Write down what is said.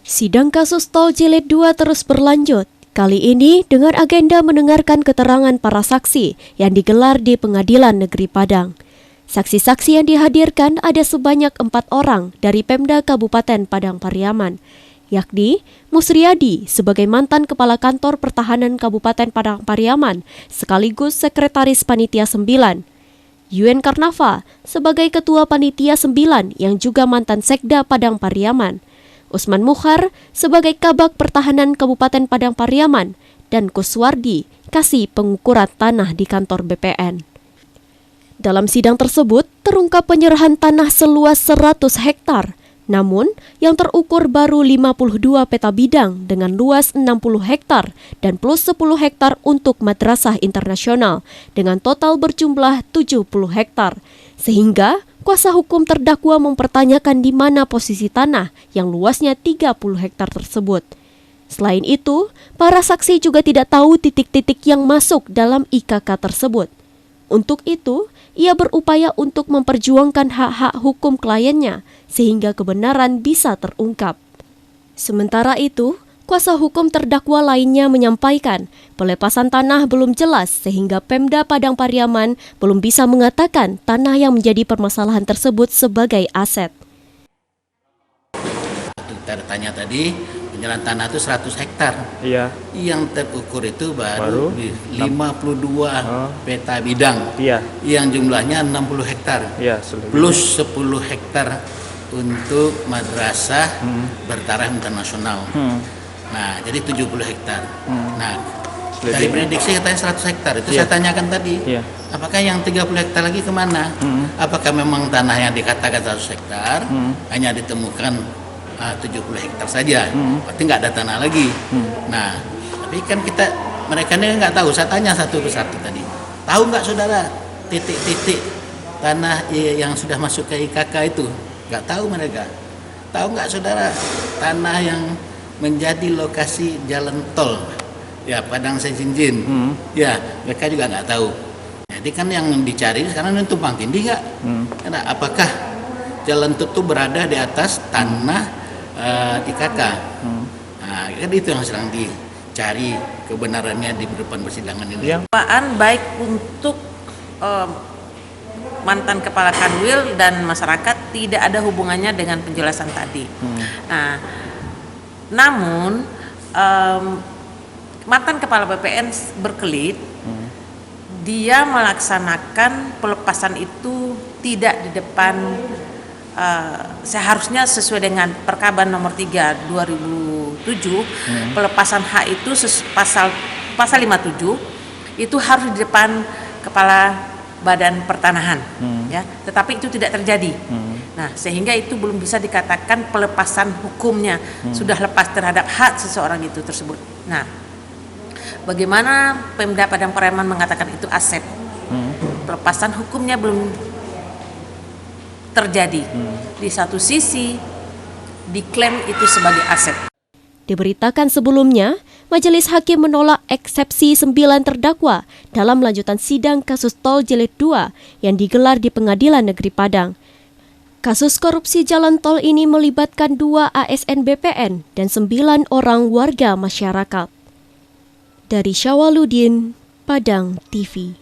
Sidang kasus Tol Jilid 2 terus berlanjut. Kali ini dengan agenda mendengarkan keterangan para saksi yang digelar di Pengadilan Negeri Padang. Saksi-saksi yang dihadirkan ada sebanyak 4 orang dari Pemda Kabupaten Padang Pariaman, yakni Musriadi sebagai mantan Kepala Kantor Pertahanan Kabupaten Padang Pariaman sekaligus Sekretaris Panitia 9, Yuen Karnava sebagai Ketua Panitia 9 yang juga mantan Sekda Padang Pariaman, Usman Mukhar sebagai Kabak Pertahanan Kabupaten Padang Pariaman, dan Kuswardi, Kasih Pengukuran Tanah di kantor BPN. Dalam sidang tersebut, terungkap penyerahan tanah seluas 100 hektar, namun yang terukur baru 52 peta bidang dengan luas 60 hektar dan plus 10 hektar untuk madrasah internasional dengan total berjumlah 70 hektar, sehingga kuasa hukum terdakwa mempertanyakan di mana posisi tanah yang luasnya 30 hektar tersebut. Selain itu, para saksi juga tidak tahu titik-titik yang masuk dalam IKK tersebut. Untuk itu, ia berupaya untuk memperjuangkan hak-hak hukum kliennya sehingga kebenaran bisa terungkap. Sementara itu, kuasa hukum terdakwa lainnya menyampaikan pelepasan tanah belum jelas sehingga Pemda Padang Pariaman belum bisa mengatakan tanah yang menjadi permasalahan tersebut sebagai aset. Kita tanya tadi, penyerahan tanah itu 100 hektar. Iya. Yang terukur itu baru 52 peta bidang. Iya. Yang jumlahnya 60 hektar. Iya, plus 10 hektar untuk madrasah bertaraf internasional. Nah, jadi 70 hektar. Nah, dari prediksi katanya 100 hektar. Itu saya tanyakan tadi. Iya. Apakah yang 30 hektar lagi kemana? Apakah memang tanah yang dikatakan 100 hektar hanya ditemukan 70 hektar saja, berarti nggak ada tanah lagi. Nah, tapi kan mereka ini nggak tahu. Saya tanya satu persatu tadi, tahu nggak saudara titik-titik tanah yang sudah masuk ke IKK itu? Nggak tahu mereka. Tahu nggak saudara tanah yang menjadi lokasi jalan tol, ya Padang Sejinjin, ya mereka juga nggak tahu. Jadi kan yang dicari sekarang itu tumpang tindih nggak? Karena apakah jalan tol itu berada di atas tanah IKK. Nah, kan itu yang sedang dicari kebenarannya di depan persidangan ini. Dakwaan baik untuk mantan Kepala Kanwil dan masyarakat tidak ada hubungannya dengan penjelasan tadi. Nah, namun mantan Kepala BPN berkelit, dia melaksanakan pelepasan itu tidak di depan. Seharusnya sesuai dengan Perkaban nomor 3 2007, pelepasan hak itu pasal 57 itu harus di depan Kepala Badan Pertanahan, ya. Tetapi itu tidak terjadi. Nah, sehingga itu belum bisa dikatakan pelepasan hukumnya sudah lepas terhadap hak seseorang itu tersebut. Nah, bagaimana Pemda Padang Pariaman mengatakan itu aset? Pelepasan hukumnya belum terjadi. Di satu sisi diklaim itu sebagai aset. Diberitakan sebelumnya, Majelis Hakim menolak eksepsi 9 terdakwa dalam lanjutan sidang kasus Tol Jilid 2 yang digelar di Pengadilan Negeri Padang. Kasus korupsi jalan tol ini melibatkan 2 ASN BPN dan 9 orang warga masyarakat. Dari Syawaludin, Padang TV.